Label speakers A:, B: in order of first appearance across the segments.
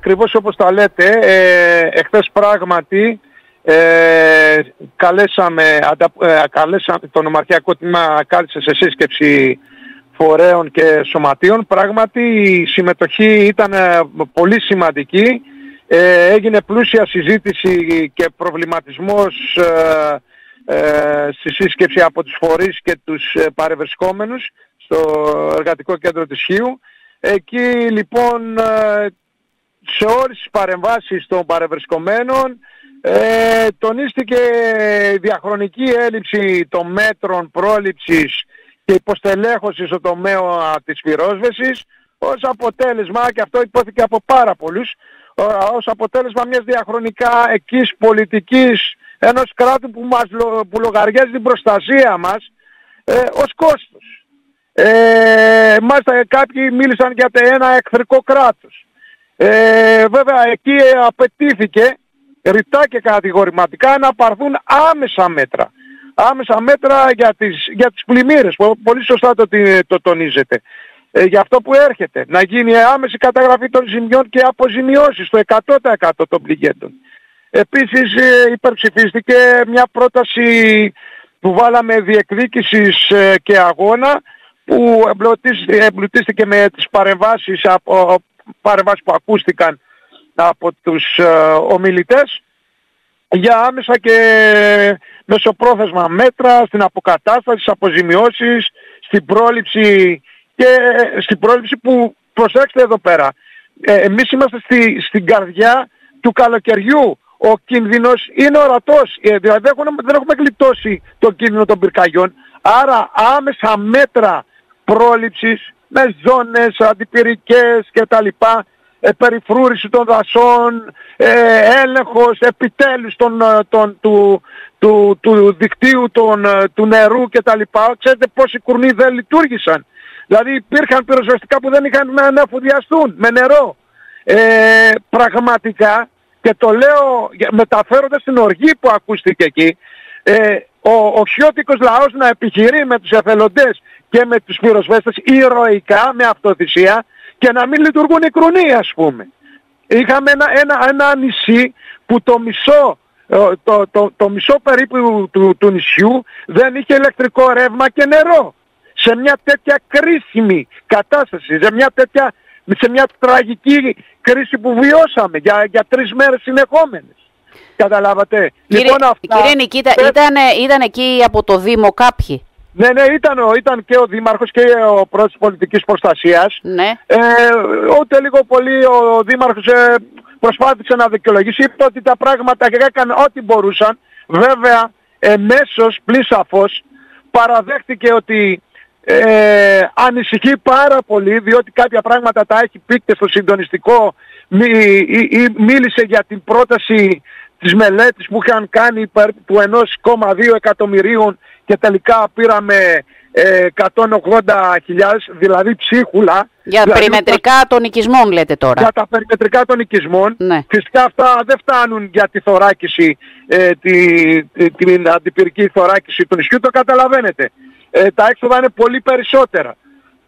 A: ακριβώς όπως τα λέτε. Εχθές πράγματι καλέσαμε το νομαρχιακό τμήμα, κάλεσε σε σύσκεψη φορέων και σωματείων. Πράγματι η συμμετοχή ήταν πολύ σημαντική. Έγινε πλούσια συζήτηση και προβληματισμός στη σύσκεψη από τους φορείς και τους παρευρισκόμενους στο εργατικό κέντρο της Χίου. Εκεί λοιπόν σε όλες τις παρεμβάσεις των παρευρισκομένων τονίστηκε η διαχρονική έλλειψη των μέτρων πρόληψης και υποστελέχωσης στο τομέα της πυρόσβεσης ως αποτέλεσμα, και αυτό υπόθηκε από πάρα πολλούς, ως αποτέλεσμα μιας διαχρονικά εκείς πολιτικής ενός κράτου που λογαριάζει την προστασία μας ως κόστος. Μάλιστα κάποιοι μίλησαν για ένα εχθρικό κράτος. Βέβαια εκεί απαιτήθηκε ρητά και κατηγορηματικά να πάρθουν άμεσα μέτρα. Άμεσα μέτρα για τις πλημμύρες. Πολύ σωστά το τονίζετε. Για αυτό που έρχεται. Να γίνει άμεση καταγραφή των ζημιών και αποζημιώσεις στο 100% των πληγέντων. Επίσης υπερψηφίστηκε μια πρόταση που βάλαμε διεκδίκησης και αγώνα, που εμπλουτίστηκε με τις παρεμβάσεις που ακούστηκαν από τους ομιλητές για άμεσα και μεσοπρόθεσμα μέτρα στην αποκατάσταση, στις αποζημιώσεις, στην πρόληψη που, προσέξτε εδώ πέρα, εμείς είμαστε στην καρδιά του καλοκαιριού. Ο κίνδυνος είναι ορατός, δηλαδή δεν έχουμε γλιτώσει τον κίνδυνο των πυρκαγιών, άρα άμεσα μέτρα πρόληψης με ζώνες αντιπυρικές κτλ, περιφρούρηση των δασών, έλεγχος επιτέλους του δικτύου του νερού κτλ. Ξέρετε πόσοι κουρνοί δεν λειτουργήσαν. Δηλαδή υπήρχαν πυροσβεστικά που δεν είχαν να εφοδιαστούν με νερό. Πραγματικά, και το λέω μεταφέροντας την οργή που ακούστηκε εκεί, ο χιώτικος λαός να επιχειρεί με τους εθελοντές και με τους πυροσβέστες ηρωικά, με αυτοθυσία, και να μην λειτουργούν οι κρουνοί, ας πούμε. Είχαμε ένα νησί που το μισό περίπου του νησιού δεν είχε ηλεκτρικό ρεύμα και νερό. Σε μια τέτοια κρίσιμη κατάσταση, σε μια τραγική κρίση που βιώσαμε για 3 μέρες συνεχόμενες. Καταλάβατε.
B: Κύριε Νικήτα, ήταν εκεί από το Δήμο κάποιοι?
A: Ναι, ήταν και ο Δήμαρχος και ο πρόεδρος της πολιτικής προστασίας.
B: Ναι.
A: Ούτε λίγο πολύ ο Δήμαρχος προσπάθησε να δικαιολογήσει, είπε ότι τα πράγματα έκαναν ό,τι μπορούσαν. Βέβαια, εμέσως, πλην σαφώς, παραδέχτηκε ότι ανησυχεί πάρα πολύ, διότι κάποια πράγματα τα έχει πει και στο συντονιστικό, μίλησε για την πρόταση της μελέτης που είχαν κάνει του 1,2 εκατομμυρίων και τελικά πήραμε 180.000, δηλαδή ψίχουλα.
B: Για
A: δηλαδή,
B: περιμετρικά των οικισμών λέτε τώρα.
A: Για τα περιμετρικά των οικισμών.
B: Ναι.
A: Φυσικά αυτά δεν φτάνουν για τη θωράκιση, την αντιπυρική θωράκιση του νησιού, το καταλαβαίνετε. Τα έξοδα είναι πολύ περισσότερα,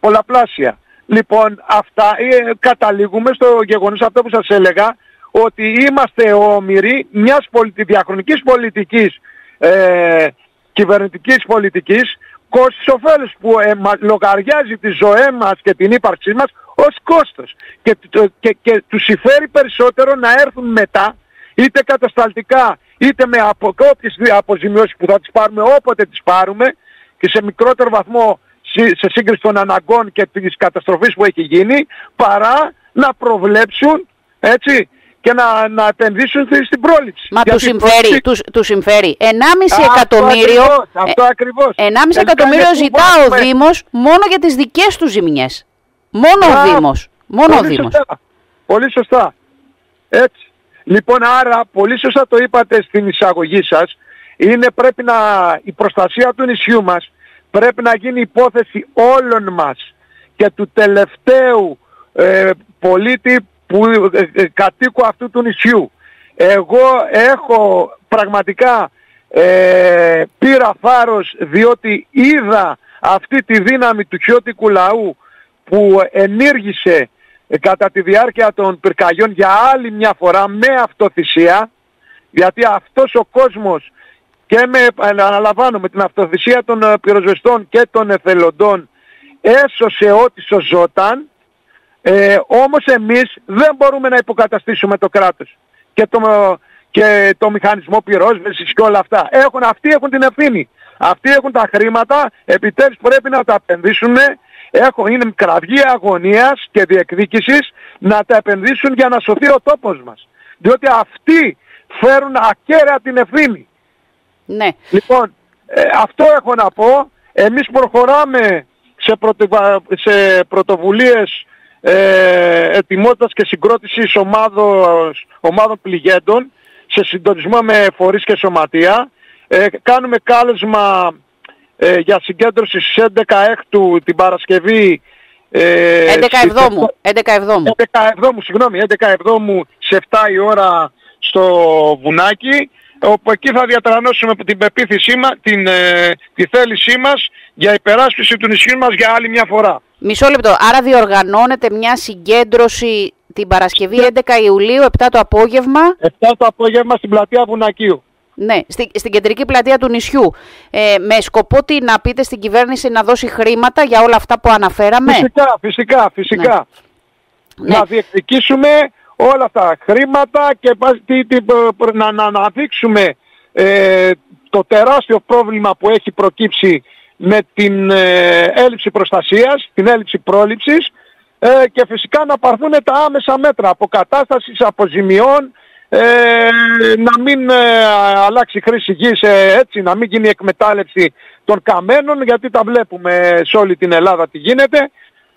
A: πολλαπλάσια. Λοιπόν, αυτά καταλήγουμε στο γεγονός αυτό που σας έλεγα, ότι είμαστε όμοιροι μιας διαχρονικής πολιτικής, κυβερνητικής πολιτικής, κόστος ωφέλους, που λογαριάζει τη ζωή μας και την ύπαρξή μας ως κόστος. Και τους συμφέρει περισσότερο να έρθουν μετά, είτε κατασταλτικά, είτε με όποιες αποζημιώσεις που θα τις πάρουμε όποτε τις πάρουμε, και σε μικρότερο βαθμό σε σύγκριση των αναγκών και της καταστροφής που έχει γίνει, παρά να προβλέψουν, έτσι, και να επενδύσουν στην πρόληψη.
B: Μα τους συμφέρει. 1,5 εκατομμύριο.
A: Αυτό ακριβώς.
B: 1,5 εκατομμύριο ζητά ο Δήμος μόνο για τις δικές του ζημιές. Μόνο ο Δήμος.
A: Πολύ σωστά. Έτσι. Λοιπόν, άρα, πολύ σωστά το είπατε στην εισαγωγή σας, η προστασία του νησιού μας πρέπει να γίνει υπόθεση όλων μας και του τελευταίου πολίτη κατοίκου αυτού του νησιού. Εγώ έχω πραγματικά πήρα θάρρος, διότι είδα αυτή τη δύναμη του χιώτικου λαού που ενήργησε κατά τη διάρκεια των πυρκαγιών για άλλη μια φορά με αυτοθυσία, γιατί αυτός ο κόσμος και αναλαμβάνω με την αυτοθυσία των πυροσβεστών και των εθελοντών έσωσε ό,τι σωζόταν, όμως εμείς δεν μπορούμε να υποκαταστήσουμε το κράτος και το μηχανισμό πυρόσβεσης και όλα αυτά. Αυτοί έχουν την ευθύνη. Αυτοί έχουν τα χρήματα, επιτέλους πρέπει να τα επενδύσουν. Είναι κραυγή αγωνίας και διεκδίκησης να τα επενδύσουν για να σωθεί ο τόπος μας. Διότι αυτοί φέρουν ακέραια την ευθύνη.
B: Ναι.
A: Λοιπόν, αυτό έχω να πω. Εμείς προχωράμε σε πρωτοβουλίες ετοιμότητας και συγκρότησης ομάδων πληγέντων σε συντονισμό με φορείς και σωματεία. Κάνουμε κάλεσμα για συγκέντρωση στις 11 Έκτου την Παρασκευή
B: 11 Εβδόμου σε 7 η ώρα στο Βουνάκι, όπου εκεί θα διατρανώσουμε την πεποίθησή μας, τη θέλησή μας για υπεράσπιση του νησιού μας για άλλη μια φορά. Μισό λεπτό, άρα διοργανώνεται μια συγκέντρωση την Παρασκευή 11 Ιουλίου, 7 το απόγευμα.
A: 7 το απόγευμα στην πλατεία Βουνακίου.
B: Ναι, στην κεντρική πλατεία του νησιού. Με σκοπό να πείτε στην κυβέρνηση να δώσει χρήματα για όλα αυτά που αναφέραμε.
A: Φυσικά.
B: Ναι.
A: Να διεκδικήσουμε όλα αυτά χρήματα και να δείξουμε το τεράστιο πρόβλημα που έχει προκύψει με την έλλειψη προστασίας, την έλλειψη πρόληψης και φυσικά να πάρθουν τα άμεσα μέτρα αποκατάστασης, αποζημιών, να μην αλλάξει χρήση γης, έτσι, να μην γίνει εκμετάλλευση των καμένων, γιατί τα βλέπουμε σε όλη την Ελλάδα τι γίνεται,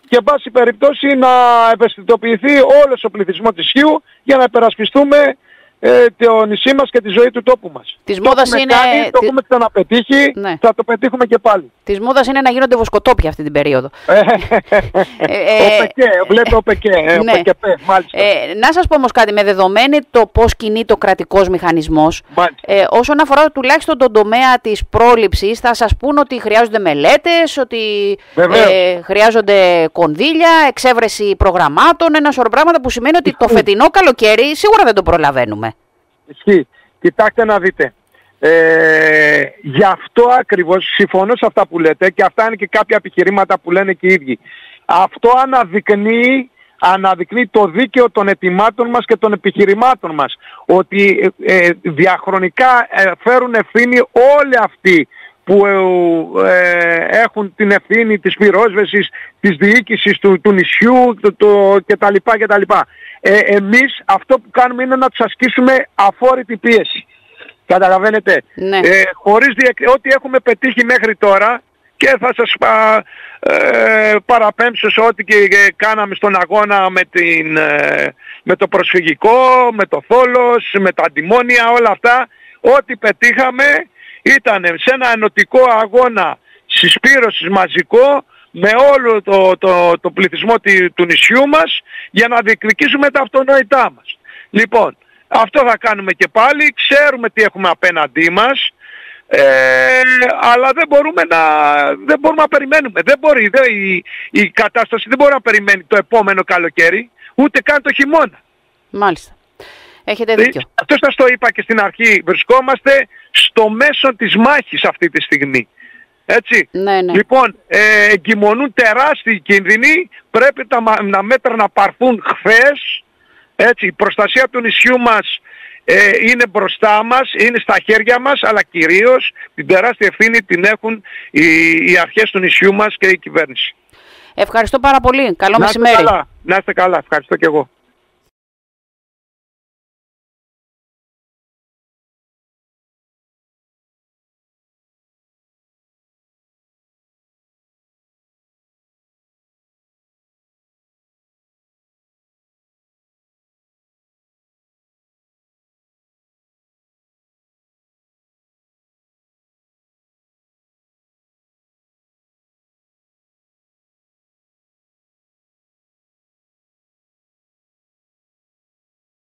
A: και εν πάση περιπτώσει να ευαισθητοποιηθεί όλος ο πληθυσμός της Χίου για να υπερασπιστούμε το νησί μας και τη ζωή του τόπου μας. Το έχουμε ξαναπετύχει, ναι. Θα το πετύχουμε και πάλι.
B: Της μόδας είναι να γίνονται βοσκοτόπια αυτή την περίοδο.
A: Βλέπω ΟΠΕΚΕ, μάλιστα.
B: Να σας πω όμως κάτι, με δεδομένη το πώς κινείται ο κρατικός μηχανισμός, όσον αφορά τουλάχιστον τον τομέα της πρόληψης, θα σας πούν ότι χρειάζονται μελέτες, ότι χρειάζονται κονδύλια, εξέβρεση προγραμμάτων, ένα σωρό πράγματα που σημαίνει ότι το φετινό καλοκαίρι σίγουρα δεν το προλαβαίνουμε.
A: Ισχύει. Κοιτάξτε να δείτε. Γι' αυτό ακριβώς συμφωνώ σε αυτά που λέτε και αυτά είναι και κάποια επιχειρήματα που λένε και οι ίδιοι. Αυτό αναδεικνύει το δίκαιο των ετοιμάτων μας και των επιχειρημάτων μας. Ότι διαχρονικά φέρουν ευθύνη όλοι αυτοί που έχουν την ευθύνη της πυρόσβεσης, της διοίκησης του νησιού κτλ. Εμείς αυτό που κάνουμε είναι να τους ασκήσουμε αφόρητη πίεση. Καταλαβαίνετε.
B: Ναι.
A: Ό,τι έχουμε πετύχει μέχρι τώρα, και θα σας παραπέμψω σε ό,τι και κάναμε στον αγώνα με το προσφυγικό, με το Θόλος, με τα αντιμόνια, όλα αυτά, ό,τι πετύχαμε ήταν σε ένα ενωτικό αγώνα συσπήρωσης μαζικό με όλο το πληθυσμό του νησιού μας για να διεκδικήσουμε τα αυτονόητά μας. Λοιπόν, αυτό θα κάνουμε και πάλι, ξέρουμε τι έχουμε απέναντί μας, αλλά δεν μπορούμε να περιμένουμε. Η κατάσταση δεν μπορεί να περιμένει το επόμενο καλοκαίρι, ούτε καν το χειμώνα.
B: Μάλιστα. Έχετε δίκιο.
A: Αυτό σας το είπα και στην αρχή. Βρισκόμαστε στο μέσο της μάχης αυτή τη στιγμή. Έτσι.
B: Ναι.
A: Λοιπόν, εγκυμονούν τεράστιοι κίνδυνοι, πρέπει τα μέτρα να πάρθουν χθες. Έτσι, η προστασία του νησιού μας είναι μπροστά μας, είναι στα χέρια μας, αλλά κυρίως την τεράστια ευθύνη την έχουν οι αρχές του νησιού μας και η κυβέρνηση.
B: Ευχαριστώ πάρα πολύ. Καλό μεσημέρι.
A: Να είστε καλά. Ευχαριστώ και εγώ.